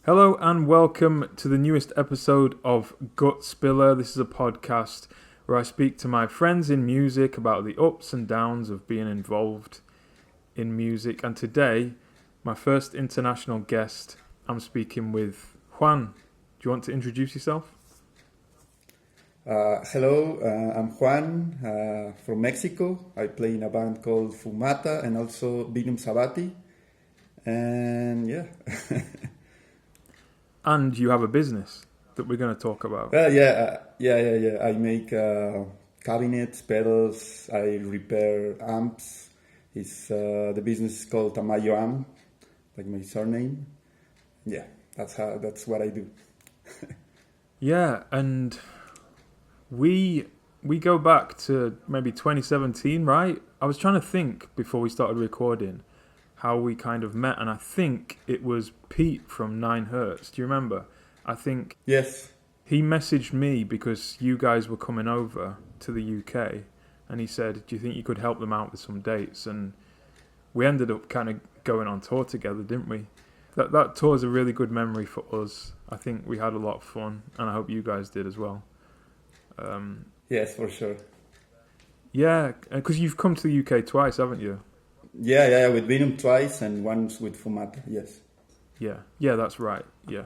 Hello and welcome to the newest episode of Gut Spiller. This is a podcast where I speak to my friends in music about the ups and downs of being involved in music. And today, my first international guest, I'm speaking with Juan. Do you want to introduce yourself? Hello, I'm Juan from Mexico. I play in a band called Fumata and also Vinnum Sabbathi. And yeah. And you have a business that we're going to talk about. Yeah. I make cabinets, pedals, I repair amps. The business is called Tamayo Amp, like my surname. Yeah, that's what I do. Yeah, and we go back to maybe 2017, right? I was trying to think before we started recording how we kind of met, and I think it was Pete from 9 Hertz. Do you remember? I think Yes. he messaged me because you guys were coming over to the UK, and he said, do you think you could help them out with some dates? And we ended up kind of going on tour together, didn't we? That tour is a really good memory for us. I think we had a lot of fun, and I hope you guys did as well. Yes, for sure. Yeah, because you've come to the UK twice, haven't you? Yeah, with Vinnum twice and once with Fumata, yes. Yeah, that's right, yeah.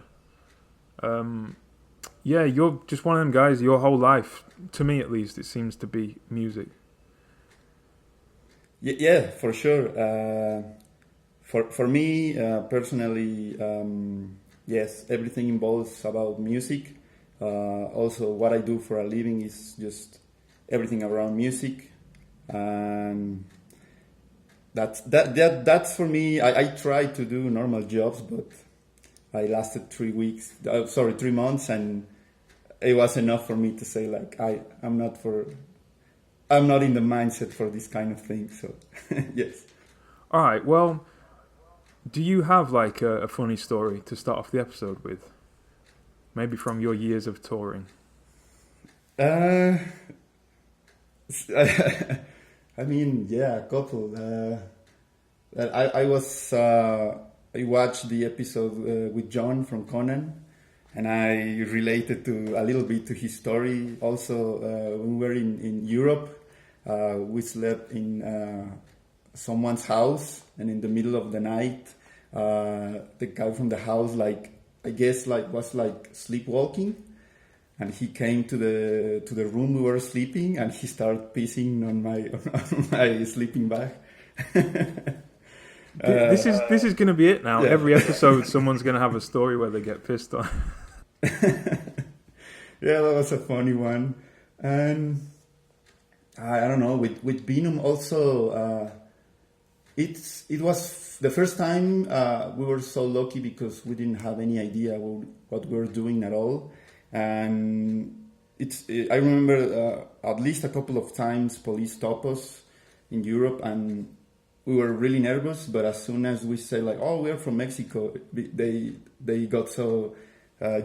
Yeah, you're just one of them guys, your whole life, to me at least, it seems to be music. Yeah, for sure. For me, personally, yes, everything involves about music. Also, what I do for a living is just everything around music. That's for me. I tried to do normal jobs, but I lasted 3 months, and it was enough for me to say like I'm not in the mindset for this kind of thing. So yes. All right. Well, do you have like a funny story to start off the episode with? Maybe from your years of touring. I mean, yeah, a couple. I watched the episode with John from Conan, and I related to a little bit to his story. Also, when we were in Europe, we slept in someone's house, and in the middle of the night, the guy from the house, was sleepwalking. And he came to the room we were sleeping, and he started pissing on my sleeping bag. This is going to be it now. Yeah. Every episode, someone's going to have a story where they get pissed on. Yeah, that was a funny one. And I don't know, with Vinnum also, it was the first time we were so lucky because we didn't have any idea what we were doing at all. And I remember at least a couple of times police stopped us in Europe, and we were really nervous. But as soon as we said like, "Oh, we're from Mexico," they got so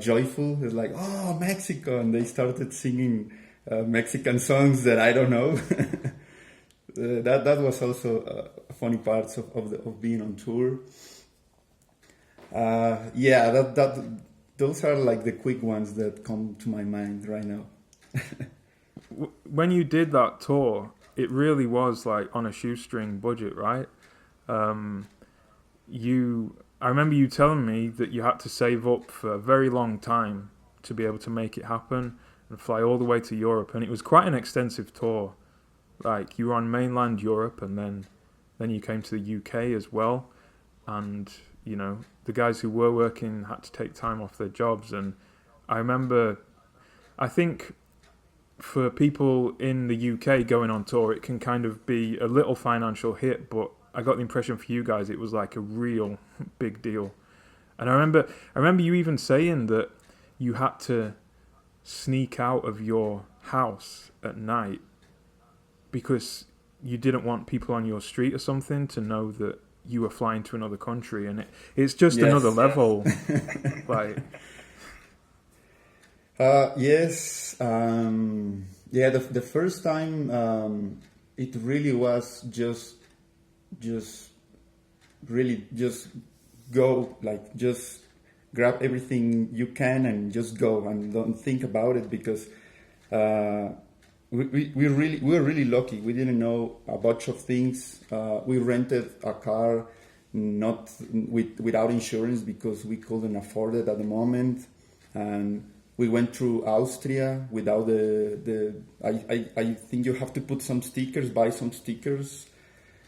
joyful. It's like, "Oh, Mexico!" and they started singing Mexican songs that I don't know. That was also a funny part of being on tour. Those are like the quick ones that come to my mind right now. When you did that tour, it really was like on a shoestring budget, right? I remember you telling me that you had to save up for a very long time to be able to make it happen and fly all the way to Europe. And it was quite an extensive tour. Like you were on mainland Europe, and then you came to the UK as well. And you know, the guys who were working had to take time off their jobs. And I remember, I think for people in the UK going on tour, it can kind of be a little financial hit, but I got the impression for you guys it was like a real big deal. And I remember you even saying that you had to sneak out of your house at night because you didn't want people on your street or something to know that you were flying to another country, and it's just another level. Like, yes, the first time it really was just really just go, like just grab everything you can and just go and don't think about it, because we're really lucky. We didn't know a bunch of things. We rented a car not without insurance because we couldn't afford it at the moment, and we went through Austria without I think you have to put some stickers, buy some stickers,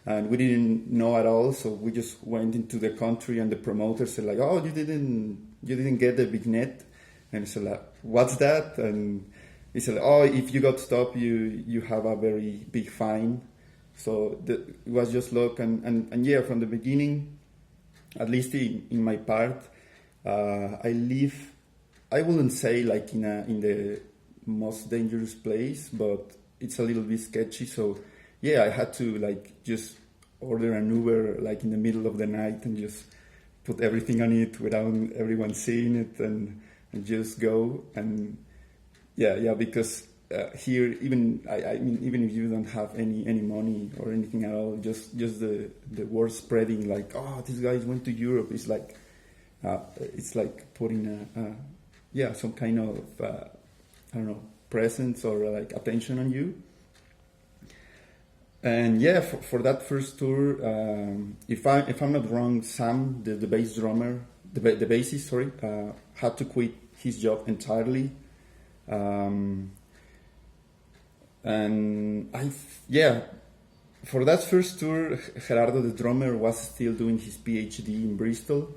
and we didn't know at all. So we just went into the country, and the promoter said like, "Oh, you didn't get the vignette," and I said like, "What's that?" And he said, "Oh, if you got stopped, you have a very big fine." So it was just luck, and yeah, from the beginning, at least in my part, I live. I wouldn't say like in the most dangerous place, but it's a little bit sketchy. So yeah, I had to like just order an Uber like in the middle of the night and just put everything on it without everyone seeing it, and just go. And yeah, because here, even I mean, even if you don't have any money or anything at all, just the word spreading like, oh, these guys went to Europe. It's like putting some kind of I don't know, presence or like attention on you. And yeah, for that first tour, if I'm not wrong, Sam, the bass drummer, the bassist, sorry, had to quit his job entirely. And for that first tour, Gerardo, the drummer, was still doing his PhD in Bristol.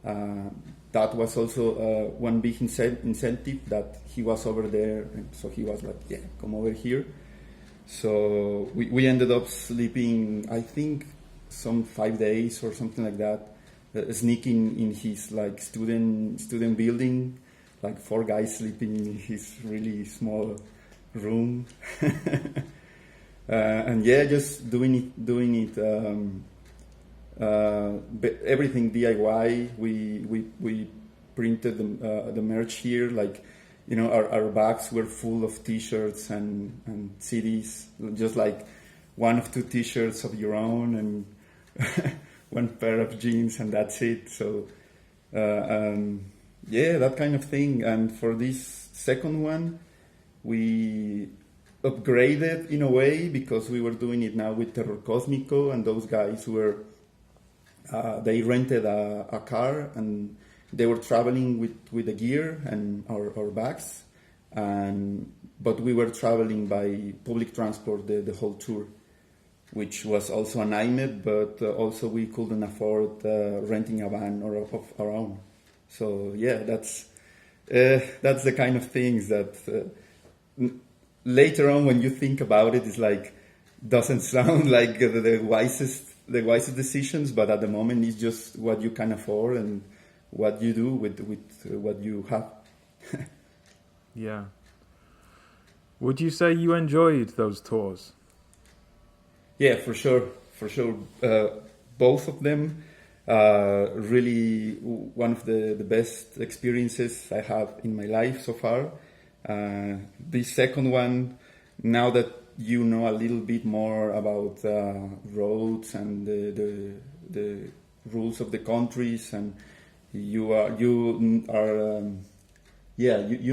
That was also one big incentive, that he was over there, and so he was like, yeah, come over here. So we ended up sleeping, I think, some 5 days or something like that, sneaking in his like student building, like 4 guys sleeping in his really small room. And yeah, just doing it everything DIY. We printed the merch here, like, you know, our bags were full of t-shirts and CDs, just like 1 or 2 t-shirts of your own and 1 pair of jeans, and that's it. So that kind of thing. And for this second one, we upgraded in a way, because we were doing it now with Terror Cosmico, and those guys were they rented a car, and they were traveling with the gear and our bags, but we were traveling by public transport the whole tour, which was also a nightmare, but also we couldn't afford renting a van or of our own. So yeah, that's the kind of things that later on, when you think about it, it's like, doesn't sound like the wisest decisions, but at the moment it's just what you can afford and what you do with what you have. Yeah. Would you say you enjoyed those tours? Yeah, for sure. Both of them, really one of the best experiences I have in my life so far. The second one, now that you know a little bit more about roads and the rules of the countries, and you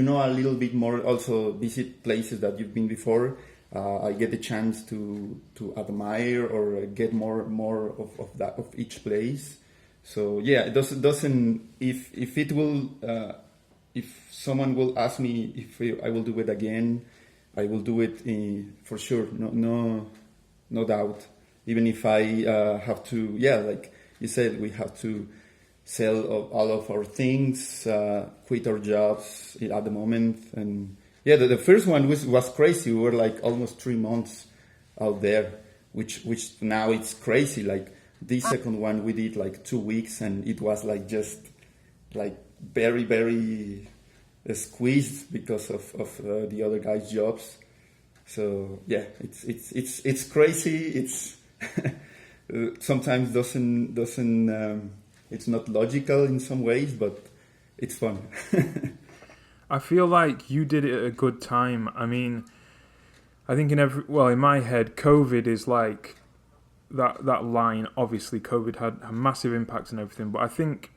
know a little bit more, also visit places that you've been before. I get the chance to admire or get more of that, of each place. So yeah, it doesn't if it will if someone will ask me if I will do it again, I will do it for sure. No doubt. Even if I have to, like you said, we have to sell all of our things, quit our jobs at the moment. And yeah, the first one was crazy. We were like almost 3 months out there, which now it's crazy. Like the second one we did like 2 weeks, and it was like just like very, very squeezed because of the other guys' jobs. So yeah, it's crazy. It's sometimes doesn't it's not logical in some ways, but it's fun. I feel like you did it at a good time. I mean, I think in my head, COVID is like that line. Obviously, COVID had a massive impact on everything, but I think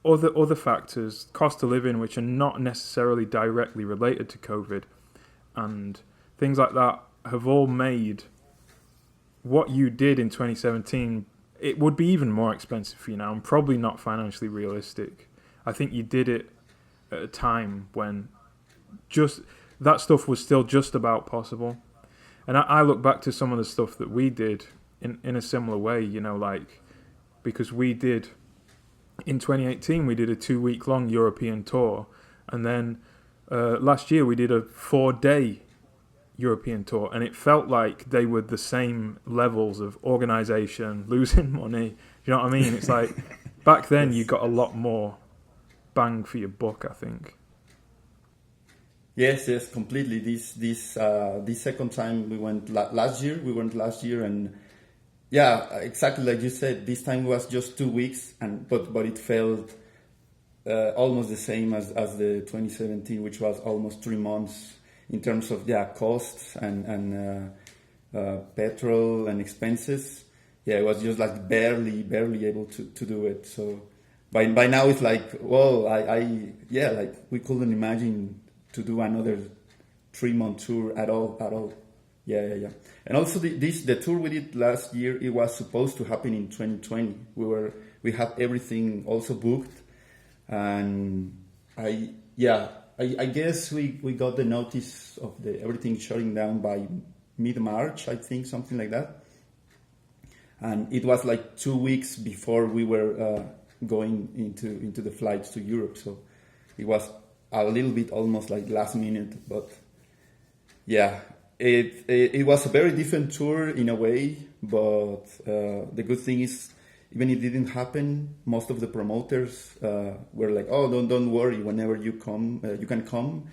other factors, cost of living, which are not necessarily directly related to COVID, and things like that have all made what you did in 2017, it would be even more expensive for you now, and probably not financially realistic. I think you did it at a time when just that stuff was still just about possible. And I look back to some of the stuff that we did in a similar way, you know, like, because we did, in 2018, we did a 2-week-long European tour. And then last year we did a 4-day European tour. And it felt like they were the same levels of organisation, losing money. Do you know what I mean? It's like, back then you got a lot more bang for your buck, I think. Yes, completely. This second time we went last year. We went last year, and yeah, exactly like you said. This time was just 2 weeks, but it felt almost the same as the 2017, which was almost 3 months in terms of costs and petrol and expenses. Yeah, it was just like barely able to do it. So by now it's like, well, like we couldn't imagine to do another 3-month tour at all. Yeah. And also the tour we did last year, it was supposed to happen in 2020. We had everything also booked, and I guess we got the notice of everything shutting down by mid-March, I think, something like that. And it was like 2 weeks before we were going into the flights to Europe, so it was a little bit almost like last minute, but yeah, it was a very different tour in a way, but the good thing is, even if it didn't happen, most of the promoters were like, oh, don't worry, whenever you come, you can come,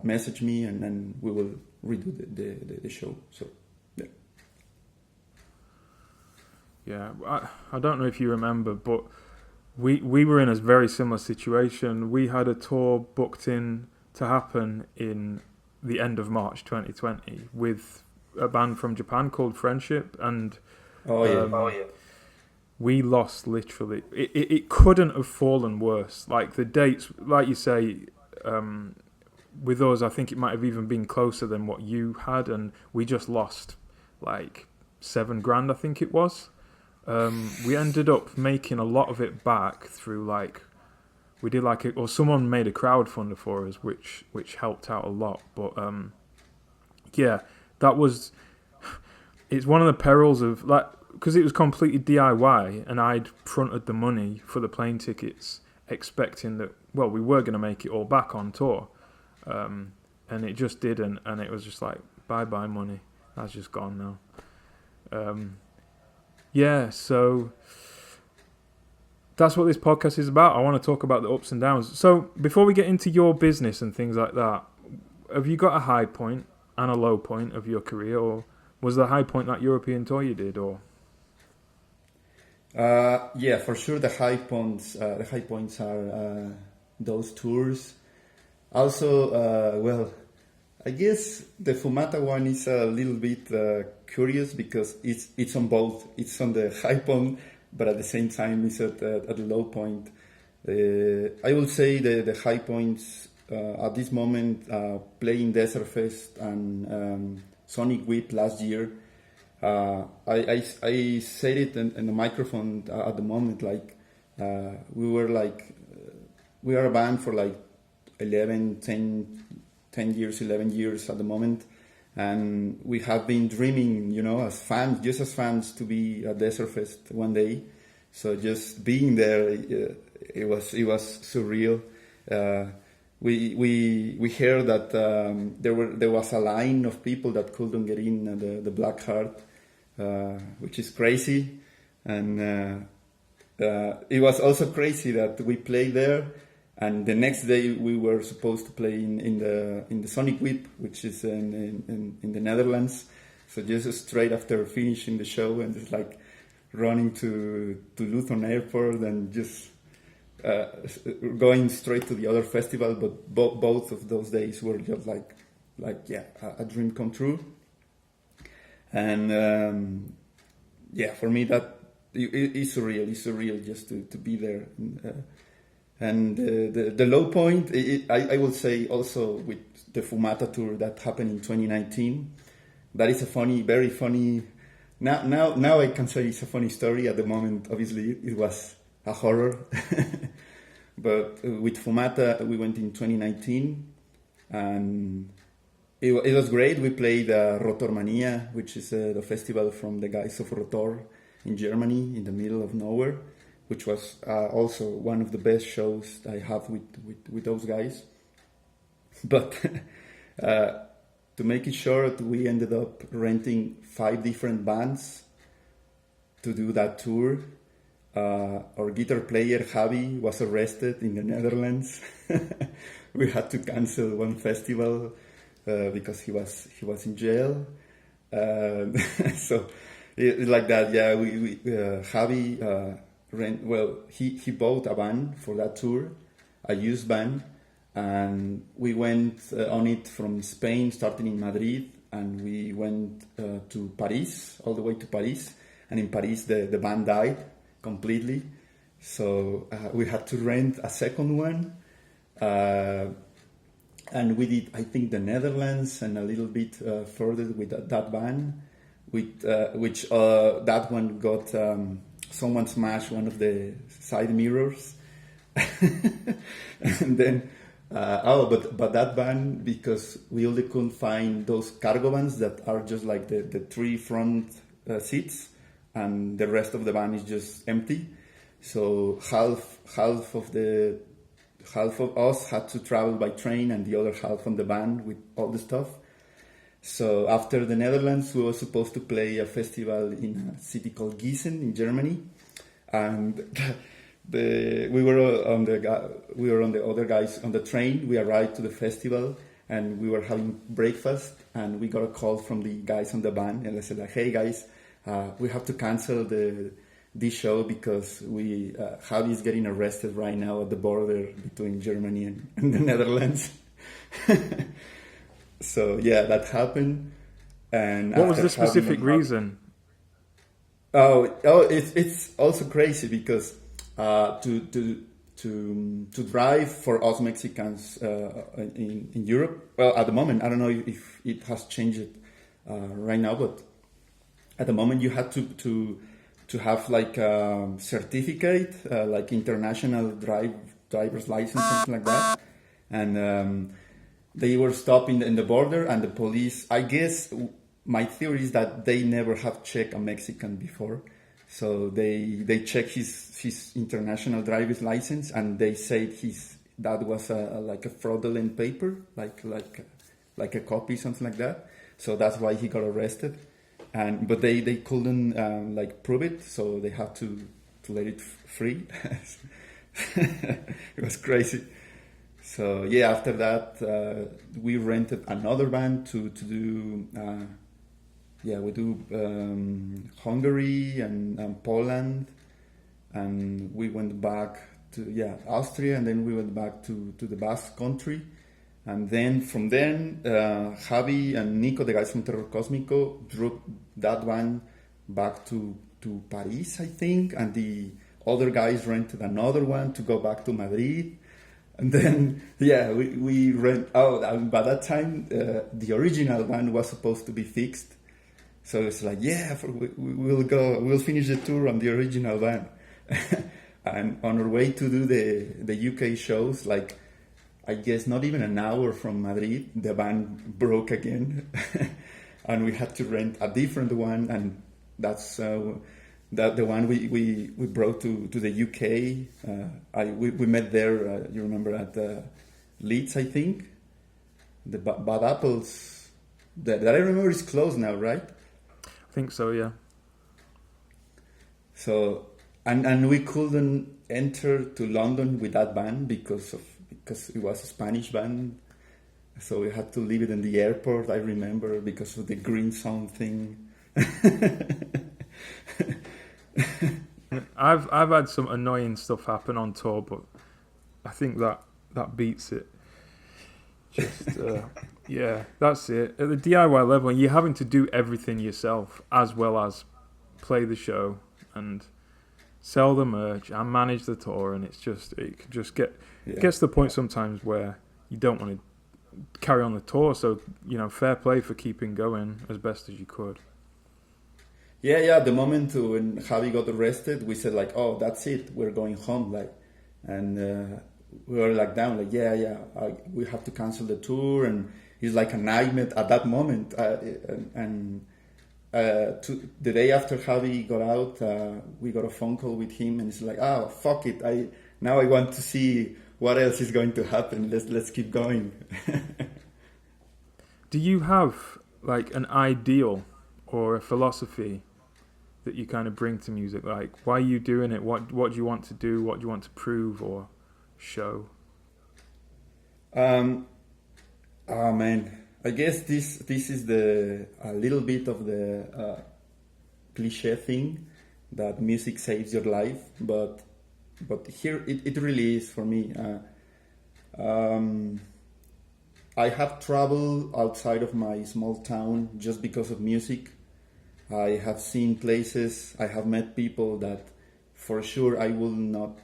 message me, and then we will redo the show. So yeah, I don't know if you remember, but we were in a very similar situation. We had a tour booked in to happen in the end of March 2020 with a band from Japan called Friendship, and we lost literally. It couldn't have fallen worse. Like the dates, like you say, with us, I think it might have even been closer than what you had, and we just lost like $7,000, I think it was. We ended up making a lot of it back through we did or someone made a crowdfunder for us, which helped out a lot. But it's one of the perils of because it was completely DIY, and I'd fronted the money for the plane tickets, expecting that we were going to make it all back on tour, and it just didn't, and it was just like bye money, that's just gone now. So that's what this podcast is about. I want to talk about the ups and downs. So before we get into your business and things like that, have you got a high point and a low point of your career, or was the high point that European tour you did, or? Yeah, for sure. The high points are those tours. Also, I guess the Fumata one is a little bit curious because it's on both. It's on the high point, but at the same time it's at the low point. I will say the high points at this moment, playing Desertfest and Sonic Whip last year. I said it in the microphone at the moment, we are a band for 10 years, 11 years at the moment, and we have been dreaming, as fans, to be at Desertfest one day. So just being there, it was surreal. We heard that there was a line of people that couldn't get in the Black Heart, which is crazy, and it was also crazy that we played there. And the next day we were supposed to play in the Sonic Whip, which is in the Netherlands. So just straight after finishing the show, and just running to Luton Airport and just going straight to the other festival. But both of those days were just a dream come true. And for me that it's surreal. It's surreal just to be there. And the low point, I will say also with the Fumata tour that happened in 2019, that is a funny, very funny. Now I can say it's a funny story. At the moment, obviously, it was a horror. But with Fumata, we went in 2019, and it was great. We played Rotormania, which is the festival from the guys of Rotor in Germany, in the middle of nowhere, which was also one of the best shows I have with those guys. But to make it short, we ended up renting 5 different bands to do that tour. Our guitar player, Javi, was arrested in the Netherlands. We had to cancel one festival because he was in jail. So like that, yeah. Javi he bought a van for that tour, a used van, and we went on it from Spain, starting in Madrid, and we went to Paris, all the way to Paris. And in Paris, the van died completely, so we had to rent a second one. And we did, I think, the Netherlands and a little bit further with that van, which that one got someone smashed one of the side mirrors, and then but that van, because we only couldn't find those cargo vans that are just like the 3 front seats, and the rest of the van is just empty. So half of us had to travel by train, and the other half on the van with all the stuff. So after the Netherlands, we were supposed to play a festival in a city called Gießen in Germany, and we were on the other guys on the train. We arrived to the festival, and we were having breakfast, and we got a call from the guys on the van, and they said like, "Hey guys, we have to cancel this show because Javi is getting arrested right now at the border between Germany and the Netherlands." So yeah, that happened. And what was the specific reason? It's also crazy because to drive for us Mexicans in Europe, well, at the moment, I don't know if it has changed right now, but at the moment you had to have like a certificate, like international driver's license, something like that, and they were stopped in the border, and the police, I guess, my theory is that they never have checked a Mexican before, so they checked his international driver's license, and they said that was like a fraudulent paper, like a copy, something like that. So that's why he got arrested, but they couldn't like prove it, so they had to let it free. It was crazy. So yeah, after that, we rented another van to do. We do Hungary and Poland, and we went back to Austria, and then we went back to the Basque Country, and then from then Javi and Nico, the guys from Terror Cosmico, drove that van back to Paris, I think, and the other guys rented another one to go back to Madrid. And then, we rent out. And by that time, the original one was supposed to be fixed. So it's like, we'll finish the tour on the original van. And on our way to do the UK shows, like, I guess not even an hour from Madrid, the van broke again. And we had to rent a different one. And that's the one we brought to the UK. We met there, you remember, at Leeds, I think. The Bad Apples, that I remember is closed now, right? I think so, yeah. So, and we couldn't enter to London with that band because it was a Spanish band. So we had to leave it in the airport, I remember, because of the green sound thing. I've had some annoying stuff happen on tour, but I think that beats it. Just that's it. At the DIY level, you're having to do everything yourself as well as play the show, and sell the merch and manage the tour, and it can just gets to the point sometimes where you don't want to carry on the tour. So fair play for keeping going as best as you could. Yeah. The moment when Javi got arrested, we said like, oh, that's it, we're going home, like, and we were like down, like, we have to cancel the tour, and it's like a nightmare at that moment. The day after Javi got out, we got a phone call with him, and it's like, oh, fuck it, now I want to see what else is going to happen. Let's keep going. Do you have like an ideal or a philosophy that you kind of bring to music? Like, why are you doing it? What do you want to do? What do you want to prove or show? Oh man, I guess this is a little bit of the cliche thing that music saves your life, but here it really is for me. I have traveled outside of my small town just because of music. I have seen places, I have met people that for sure I will not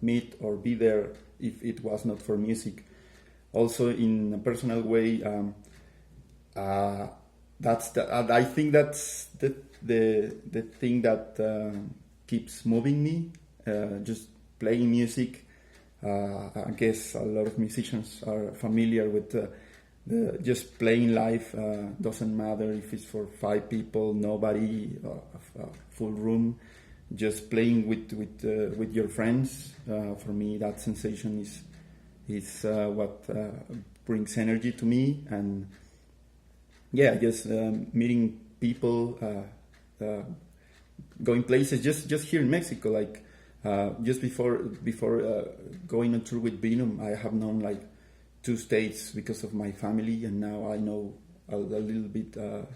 meet or be there if it was not for music. Also, in a personal way, I think that's the thing that keeps moving me. Just playing music. I guess a lot of musicians are familiar with just playing live. Doesn't matter if it's for 5 people, nobody, a full room. Just playing with your friends. For me, that sensation is what brings energy to me, and just meeting people, going places. Just here in Mexico, like just before going on tour with Vinnum, I have known like 2 states because of my family, and now I know a little bit, a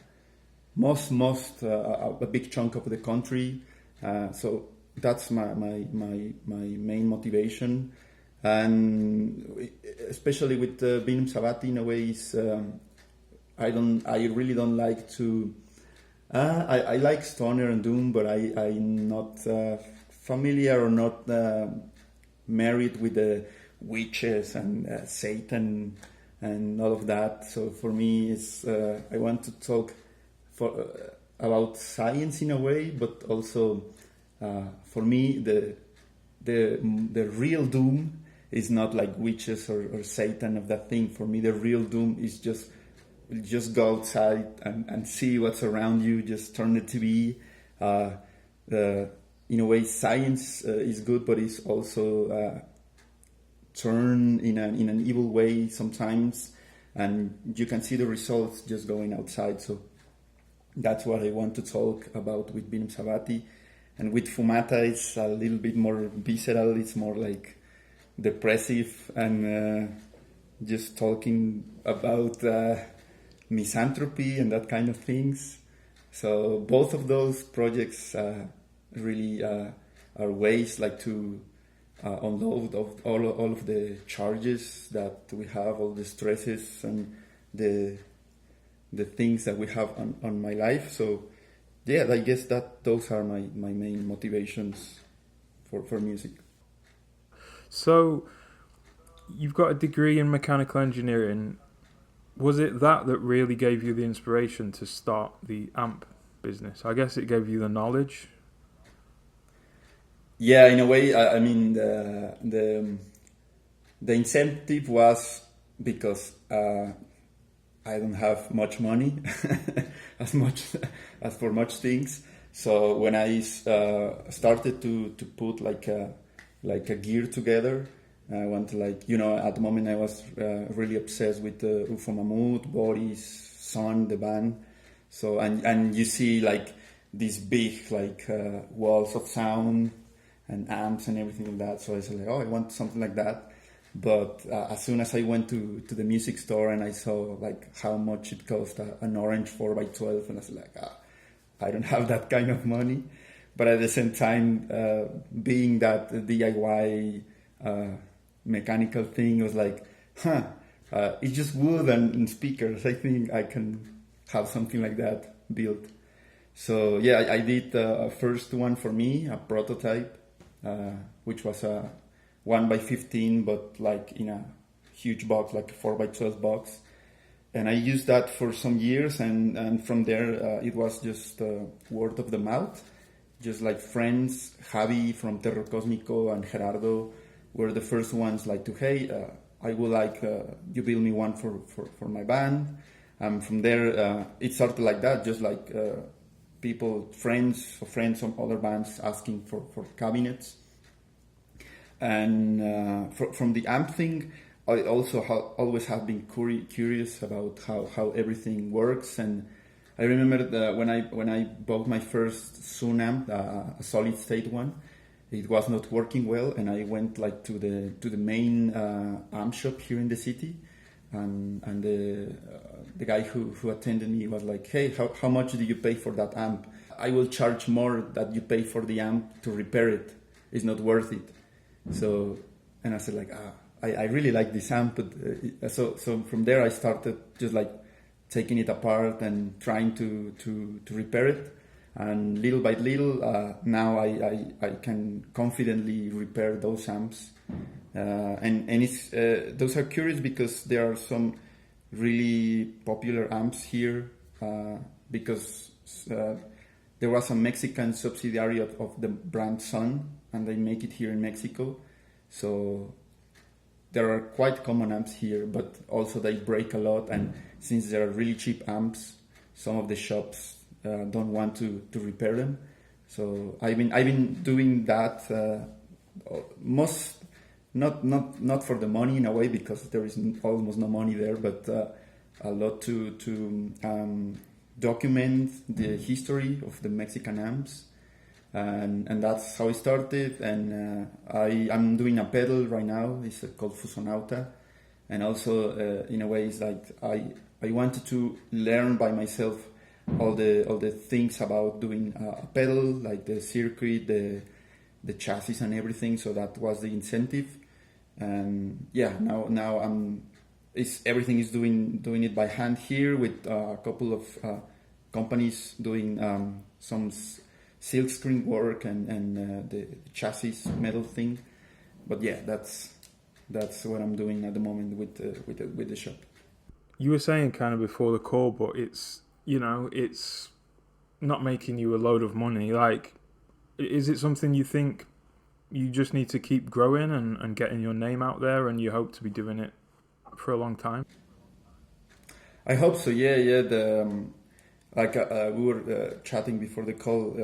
big chunk of the country. So that's my main motivation. And especially with Vinnum Sabbathi, in a way, is I really don't like to. I like stoner and doom, but I'm not familiar or not married with the witches and Satan and all of that. So for me, it's I want to talk about science in a way, but also for me the real doom is not like witches or Satan of that thing. For me, the real doom is just go outside and see what's around you. Just turn the TV. In a way, science is good, but it's also turned in an evil way sometimes, and you can see the results just going outside. So that's what I want to talk about with Vinnum Sabbathi. And with Fumata, it's a little bit more visceral. It's more like depressive, and just talking about misanthropy and that kind of things. So both of those projects really are ways like to unload of all of the charges that we have, all the stresses and the things that we have on my life. So I guess that those are my main motivations for music. So, you've got a degree in mechanical engineering. Was it that really gave you the inspiration to start the amp business? I guess it gave you the knowledge. Yeah, in a way. I mean, the incentive was because I don't have much money, as for much things. So when I started to put like a gear together, I want to at the moment I was really obsessed with UFO Mammoth, Boris, Son, the band. So and you see like these big walls of sound and amps and everything like that. So I said I want something like that. But as soon as I went to the music store and I saw like how much it cost an orange 4x12, and I was like, I don't have that kind of money. But at the same time, being that DIY mechanical thing, was like, it's just wood and speakers. I think I can have something like that built. So yeah, I did a first one for me, a prototype, which was a 1x15, but like in a huge box, like a 4x12 box. And I used that for some years, and from there it was just word of the mouth. Just like friends, Javi from Terror Cosmico and Gerardo were the first ones like to, hey, I would like you build me one for my band. From there, it started like that, just like people, friends from other bands asking for cabinets. And from the amp thing, I also always have been curious about how everything works. And I remember that when I bought my first Sun amp, a solid state one, it was not working well, and I went like to the main amp shop here in the city, and the guy who attended me was like, hey, how much do you pay for that amp? I will charge more that you pay for the amp to repair it. It's not worth it. So, and I said like, I really like this amp, but so from there I started just like taking it apart and trying to repair it, and little by little now I can confidently repair those amps, and it's those are curious because there are some really popular amps here because there was a Mexican subsidiary of the brand Sun, and they make it here in Mexico, so there are quite common amps here, but also they break a lot, and since they are really cheap amps, some of the shops don't want to repair them. So I've been doing that not for the money in a way, because there is almost no money there, but a lot to document the history of the Mexican amps. And that's how I started, and I'm doing a pedal right now. It's called Fusonauta, and also in a way it's like I wanted to learn by myself all the things about doing a pedal, like the circuit, the chassis and everything. So that was the incentive, and yeah, now everything is doing it by hand here with a couple of companies doing some silk screen work and the chassis metal thing, but yeah, that's what I'm doing at the moment with the shop. You were saying kind of before the call, but it's not making you a load of money. Like, is it something you think you just need to keep growing and getting your name out there, and you hope to be doing it for a long time? I hope so. Yeah. We were chatting before the call.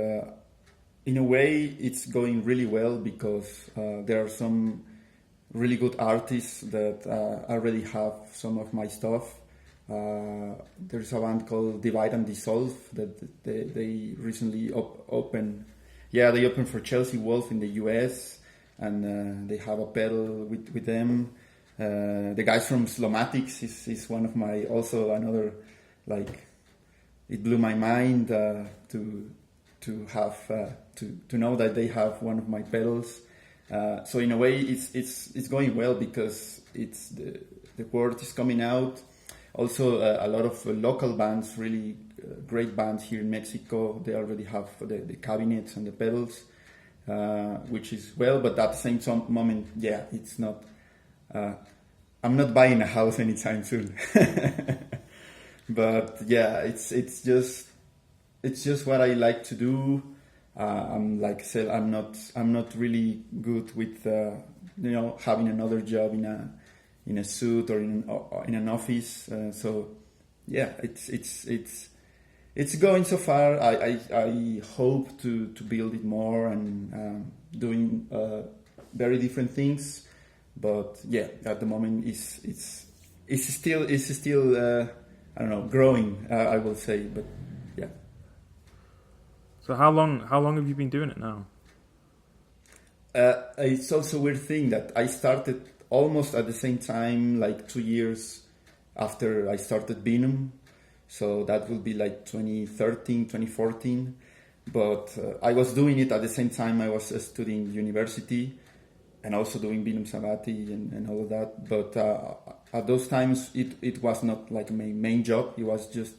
In a way, it's going really well because there are some really good artists that already have some of my stuff. There's a band called Divide and Dissolve that they recently opened. Yeah, they opened for Chelsea Wolf in the US, and they have a pedal with them. The guys from Slomatics is one of my, also another, like, it blew my mind to have to know that they have one of my pedals. So in a way, it's going well because it's the word is coming out. Also, a lot of local bands, really great bands here in Mexico, they already have the cabinets and the pedals, which is well. But at the same moment, yeah, it's not. I'm not buying a house anytime soon. But yeah, it's just what I like to do. I'm like I said, I'm not really good with having another job in a suit or in an office. So yeah, it's going so far. I hope to build it more and doing very different things. But yeah, at the moment it's still I don't know, growing. I will say, but yeah. So how long have you been doing it now? It's also a weird thing that I started almost at the same time, like 2 years after I started Vinnum. So that will be like 2013, 2014. But I was doing it at the same time I was studying university and also doing Vinnum Sabbathi and all of that. But at those times, it was not like my main job. It was just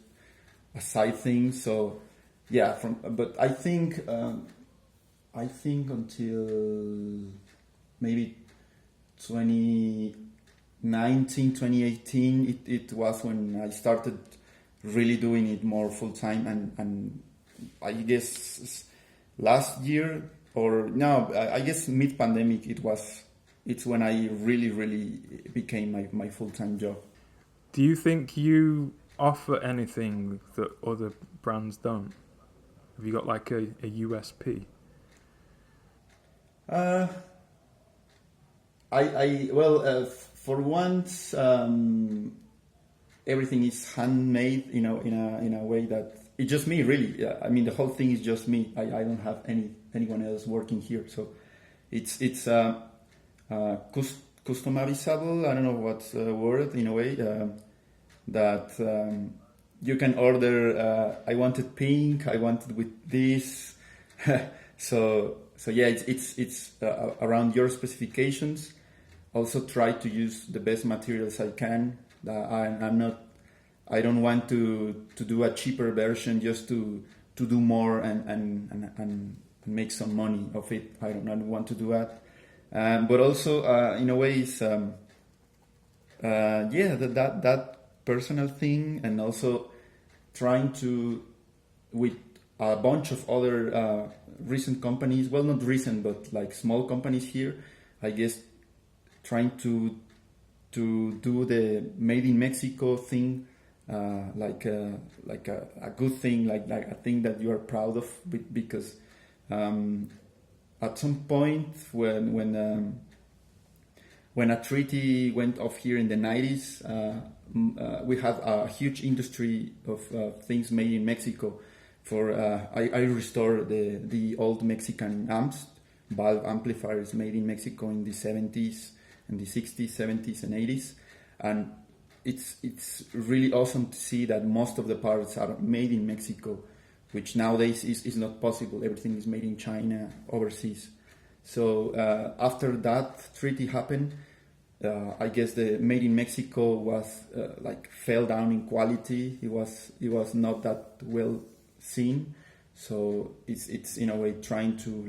a side thing. So yeah, but I think until maybe 2019, 2018, it was when I started really doing it more full time, and I guess last year or no, I guess mid pandemic it's when I really became my full time job. Do you think you offer anything that other brands don't? Have you got like a USP? For once, everything is handmade, in a way that it's just me, really. Yeah, I mean, the whole thing is just me. I don't have anyone else working here, so it's customizable. I don't know what's the word, in a way that you can order. I wanted pink. I wanted with this. So yeah, it's around your specifications. Also try to use the best materials I can. I don't want to do a cheaper version just to do more and make some money of it. I don't want to do that. But also, in a way, it's that personal thing, and also trying to, with a bunch of other recent companies, well, not recent, but like small companies here, I guess, trying to do the made in Mexico thing, like a good thing, like a thing that you are proud of, because at some point when a treaty went off here in the 90s, we had a huge industry of things made in Mexico. I restored the old Mexican amps, valve amplifiers made in Mexico in the 70s and the 60s, 70s, and 80s, and it's really awesome to see that most of the parts are made in Mexico, which nowadays is not possible. Everything is made in China, overseas. So after that treaty happened, I guess the made in Mexico was fell down in quality. It was not that well seen. So it's in a way trying to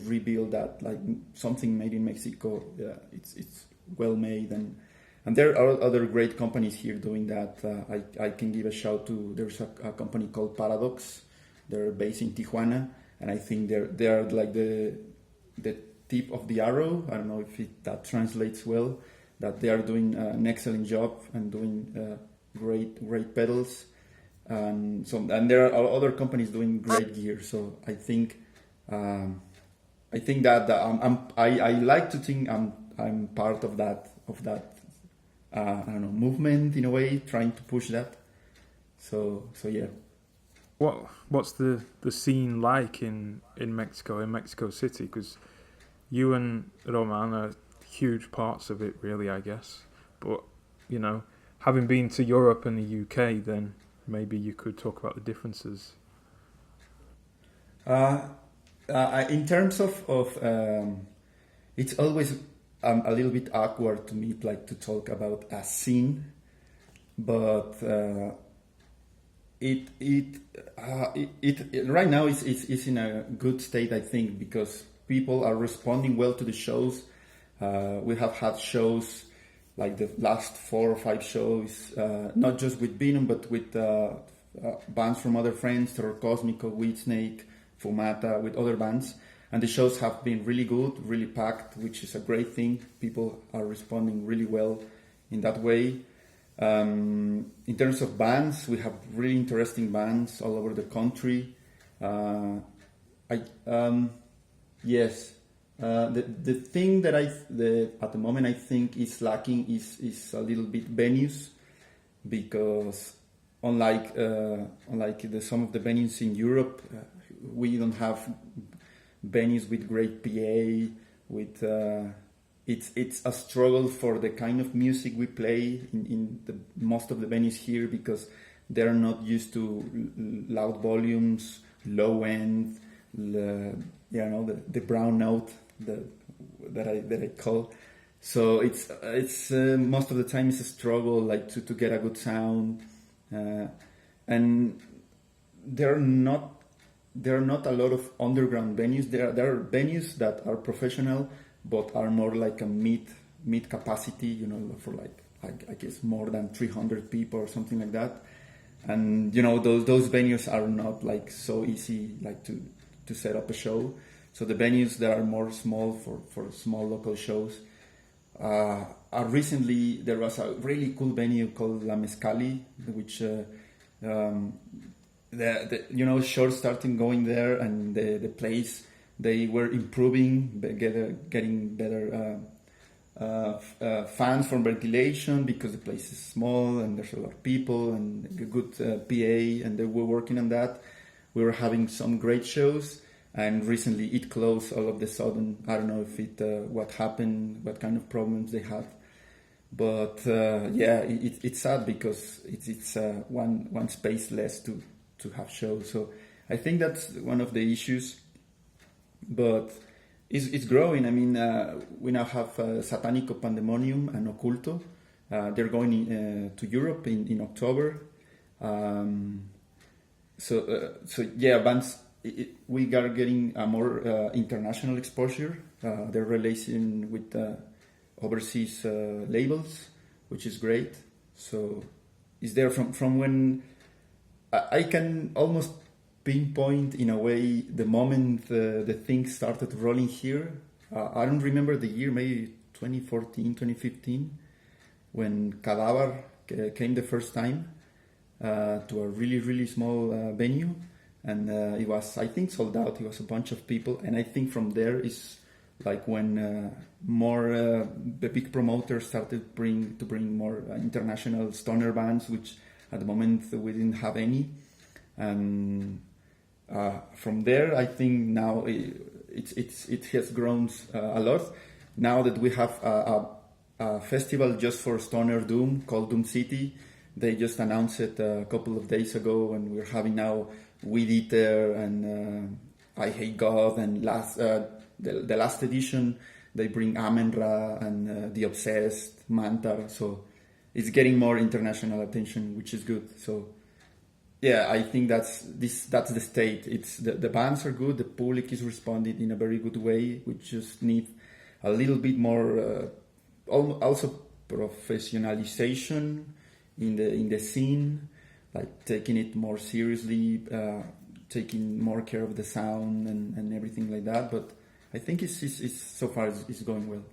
rebuild that, like something made in Mexico. It's well made, and there are other great companies here doing that. I can give a shout to, there's a company called Paradox. They're based in Tijuana, and I think they're like the tip of the arrow. I don't know if that translates well. That they are doing an excellent job and doing great pedals. And there are other companies doing great gear. So I think that I like to think I'm part of that I don't know, movement, in a way, trying to push that. So yeah. What's the scene like in Mexico City? Because you and Roman are huge parts of it, really, I guess. But having been to Europe and the UK, then maybe you could talk about the differences. In terms of it's always a little bit awkward to me, like, to talk about a scene, but it right now is in a good state, I think, because people are responding well to the shows. We have had shows like the last 4 or 5 shows, not just with Vinnum, but with bands from other friends, Terror Cosmico, Weedsnake, Fumata, with other bands. And the shows have been really good, really packed, which is a great thing. People are responding really well in that way. In terms of bands, we have really interesting bands all over the country. Yes. The thing that at the moment I think is lacking is a little bit venues, because unlike some of the venues in Europe, we don't have venues with great PA. With it's a struggle for the kind of music we play in most of the venues here, because they're not used to loud volumes, low end, the brown note that I call. So it's most of the time it's a struggle, like to get a good sound, and there are not there are not a lot of underground venues. There are venues that are professional, but are more like a mid capacity, you know, for like I guess more than 300 people or something like that. And you know, those venues are not like so easy like to set up a show. So the venues that are more small for small local shows. Recently there was a really cool venue called La Mezcali, which you know, shows starting going there, and the place, they were improving, getting better fans from ventilation, because the place is small and there's a lot of people and a good PA, and they were working on that. We were having some great shows, and recently it closed all of the sudden. I don't know if what happened, what kind of problems they had, but yeah, it's sad because it's one space less to have shows. So I think that's one of the issues, but it's growing. I mean, we now have Satanico Pandemonium and Oculto. They're going to Europe in October. So yeah, bands. We are getting a more international exposure. They're releasing with overseas labels, which is great. So it's there from when I can almost pinpoint in a way the moment the things started rolling here. I don't remember the year, maybe 2014, 2015, when Cadaver came the first time to a really, really small venue. And it was, I think, sold out. It was a bunch of people. And I think from there is like when more the big promoters started to bring more international stoner bands, which at the moment we didn't have any. And from there, I think now it has grown a lot. Now that we have a festival just for stoner doom called Doom City, they just announced it a couple of days ago, and we're having now Weed Eater and I Hate God, and the last edition they bring Amen-Ra and The Obsessed, Mantar. So it's getting more international attention, which is good. So yeah, I think that's the state. It's the bands are good, the public is responding in a very good way. We just need a little bit more also professionalization in the scene, like taking it more seriously, taking more care of the sound and everything like that. But I think it's so far it's going well.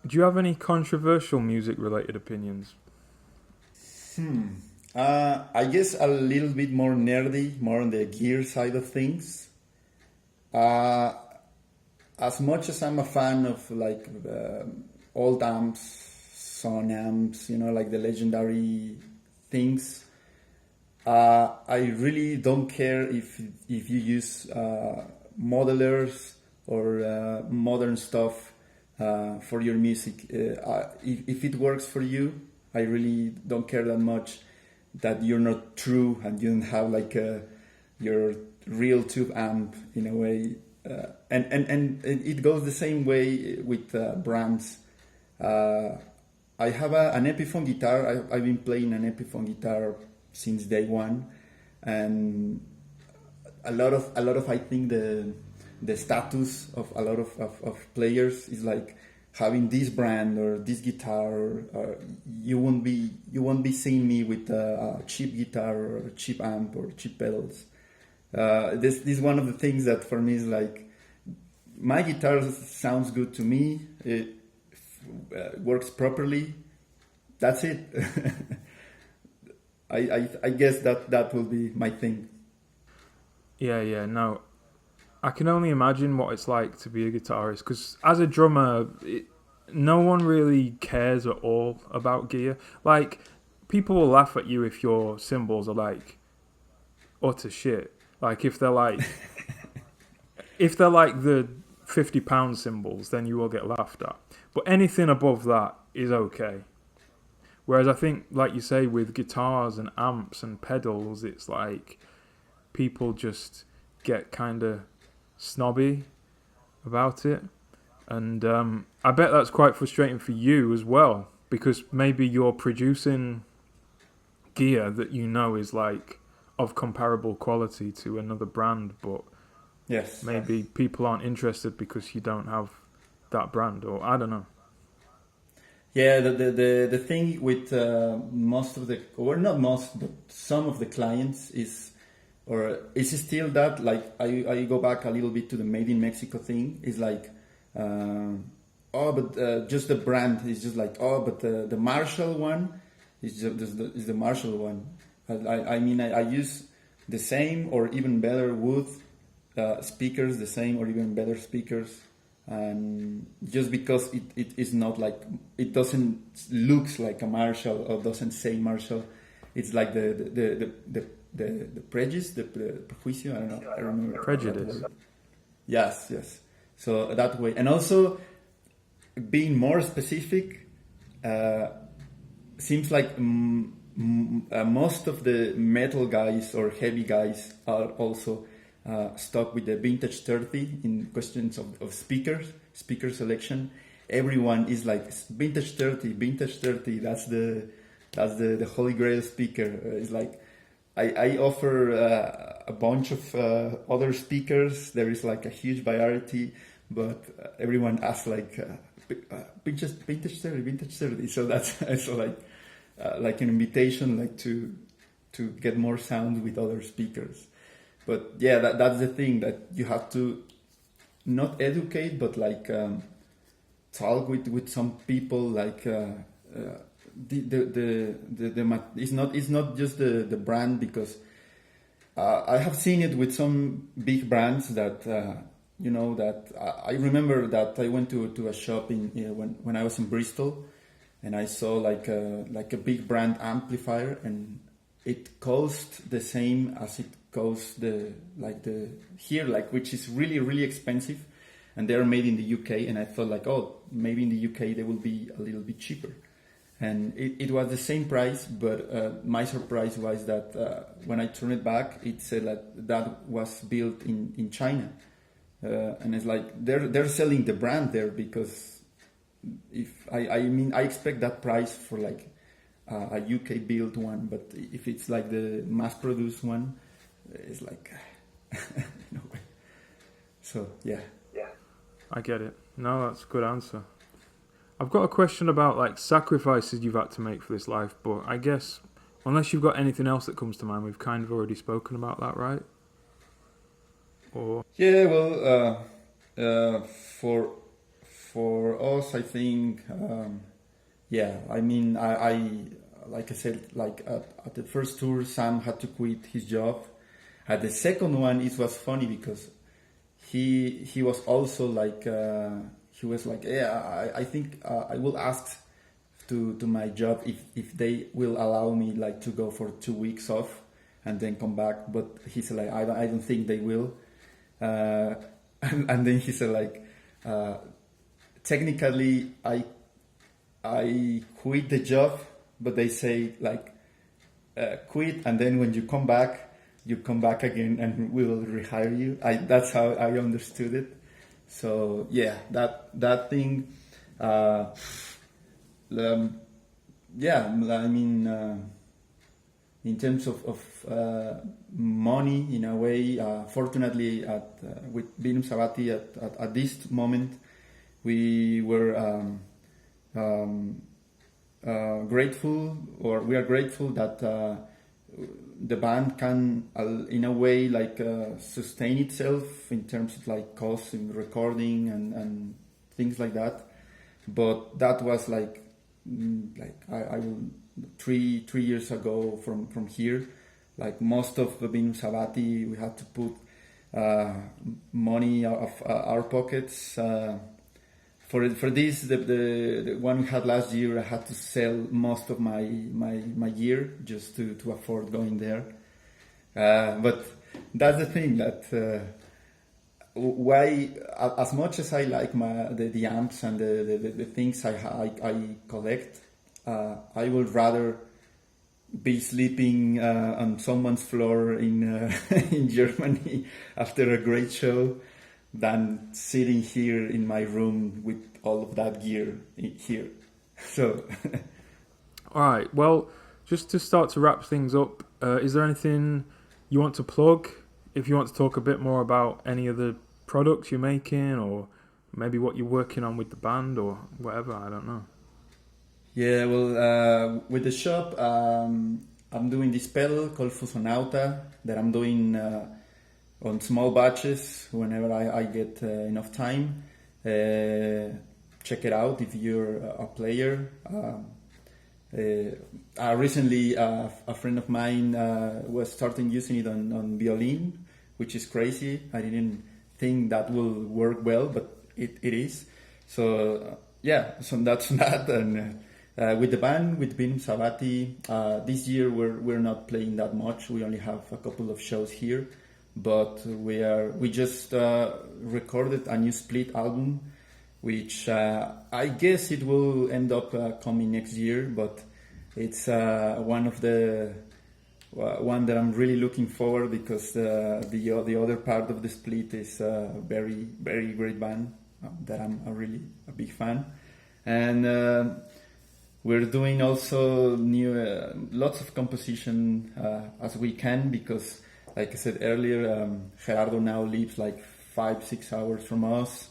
Do you have any controversial music related opinions? I guess a little bit more nerdy, more on the gear side of things. As much as I'm a fan of like old amps, Son amps, you know, like the legendary things, I really don't care if you use modelers or modern stuff for your music. If it works for you, I really don't care that much that you're not true and you don't have like your real tube amp in a way. And it goes the same way with brands. I have an Epiphone guitar. I've been playing an Epiphone guitar since day one, and a lot of I think the status of a lot of players is like having this brand or this guitar. You won't be seeing me with a cheap guitar or a cheap amp or cheap pedals. This is one of the things that for me is like, my guitar sounds good to me. It works properly. That's it. I guess that will be my thing. Yeah. No, I can only imagine what it's like to be a guitarist, because as a drummer, no one really cares at all about gear. Like, people will laugh at you if your cymbals are like utter shit. Like if they're like the £50 cymbals, then you will get laughed at. But anything above that is okay. Whereas I think, like you say, with guitars and amps and pedals, it's like people just get kind of snobby about it. And I bet that's quite frustrating for you as well, because maybe you're producing gear that you know is like of comparable quality to another brand, but maybe people aren't interested because you don't have that brand, or I don't know. Yeah, the thing with most of the, or not most, but some of the clients is still that, like, I go back a little bit to the Made in Mexico thing, is like, just the brand is just like, but the Marshall one is is the Marshall one. I mean, I use the same or even better wood speakers, the same or even better speakers. And just because it is not like, it doesn't looks like a Marshall or doesn't say Marshall, it's like the prejudice, the prejuicio, I don't know, I remember. Prejudice. Yes. So that way, and also being more specific, seems like most of the metal guys or heavy guys are also stuck with the vintage 30 in questions of speaker selection. Everyone is like vintage 30. That's the holy grail speaker. It's like I offer a bunch of other speakers. There is like a huge variety, but everyone asks like vintage 30. So that's also like an invitation, like to get more sound with other speakers. But yeah, that's the thing, that you have to not educate, but like talk with some people. Like it's not just the brand, because I have seen it with some big brands that that I remember that I went to a shop when I was in Bristol, and I saw like a big brand amplifier, and it cost the same as it costs here, which is really, really expensive, and they're made in the UK. And I thought like, maybe in the UK they will be a little bit cheaper, and it was the same price. But my surprise was that when I turned it back, it said that was built in China, and it's like they're selling the brand there, because if I expect that price for like a UK built one, but if it's like the mass produced one, it's like no way. So yeah, I get it. No, that's a good answer. I've got a question about like sacrifices you've had to make for this life, but I guess unless you've got anything else that comes to mind, we've kind of already spoken about that, right? Or yeah, well, for us, I think, I mean, I like I said, like at the first tour, Sam had to quit his job. At the second one, it was funny because he was also like he was like, I think I will ask to my job if they will allow me like to go for 2 weeks off and then come back. But he said like, I don't think they will. And then he said like, technically I quit the job, but they say like, quit, and then when you come back again and we will rehire you. That's how I understood it. So yeah, that thing, I mean, in terms of money, in a way, fortunately with Vinnum Sabbathi at this moment, we were grateful, or we are grateful that the band can in a way like sustain itself in terms of like costs in recording and things like that. But that was like I will 3 years ago from here. Like most of the Vinnum Sabbathi, we had to put money out of our pockets. For this, the one we had last year, I had to sell most of my gear just to afford going there. But that's the thing, that why, as much as I like the amps and the things I collect, I would rather be sleeping on someone's floor in in Germany after a great show than sitting here in my room with all of that gear here. So all right, well, just to start to wrap things up, is there anything you want to plug, if you want to talk a bit more about any of the products you're making, or maybe what you're working on with the band, or whatever, I don't know. Yeah, well, with the shop, I'm doing this pedal called Fumata that I'm doing on small batches whenever I get enough time. Check it out if you're a player. Recently, a friend of mine was starting using it on violin, which is crazy. I didn't think that will work well, but it is. So so that's that. And with the band, with Vinnum Sabbathi, this year we're not playing that much. We only have a couple of shows here, but we just recorded a new split album, which I guess it will end up coming next year. But it's one that I'm really looking forward, because the other part of the split is a very, very great band that I'm really a big fan. And we're doing also lots of composition as we can, because, like I said earlier, Gerardo now lives like 5-6 hours from us.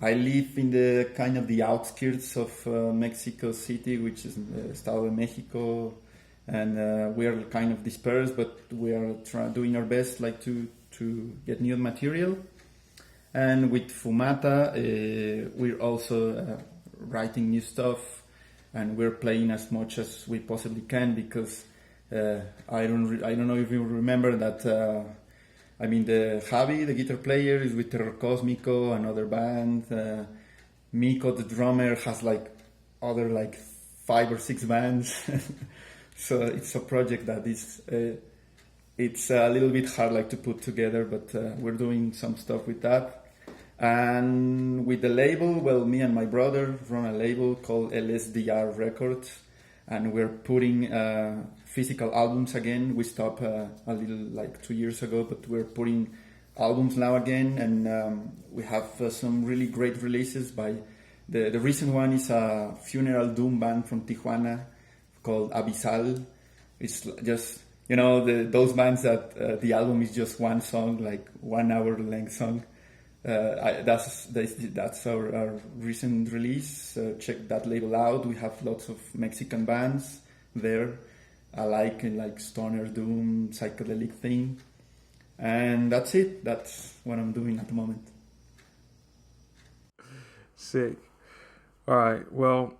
I live in the kind of the outskirts of Mexico City, which is Estado de Mexico, and we are kind of dispersed, but we are doing our best, like to get new material. And with Fumata, we're also writing new stuff, and we're playing as much as we possibly can, because I don't know if you remember that. The Javi, the guitar player, is with Terror Cosmico, another band. Miko, the drummer, has like other like 5 or 6 bands. So it's a project that is it's a little bit hard like to put together, but we're doing some stuff with that. And with the label, well, me and my brother run a label called LSDR Records, and we're putting physical albums again. We stopped a little like 2 years ago, but we're putting albums now again, and we have some really great releases. By the recent one is a funeral doom band from Tijuana called Abyssal. It's just, those bands that the album is just one song, like 1 hour length song. That's our recent release. Check that label out. We have lots of Mexican bands there. I like stoner doom, psychedelic thing, and that's it. That's what I'm doing at the moment. Sick. All right. Well,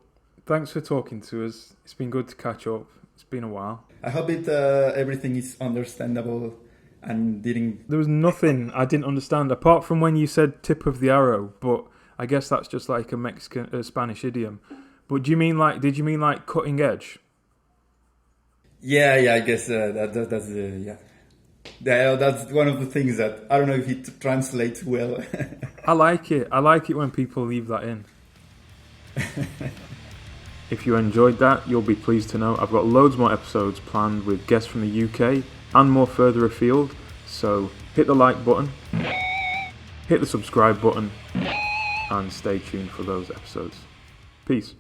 thanks for talking to us. It's been good to catch up. It's been a while. I hope everything is understandable and didn't. There was nothing I didn't understand apart from when you said tip of the arrow, but I guess that's just like a Mexican Spanish idiom. But did you mean like cutting edge? Yeah, I guess that's yeah. That's one of the things that I don't know if it translates well. I like it when people leave that in. If you enjoyed that, you'll be pleased to know I've got loads more episodes planned with guests from the UK and more further afield. So hit the like button, hit the subscribe button, and stay tuned for those episodes. Peace.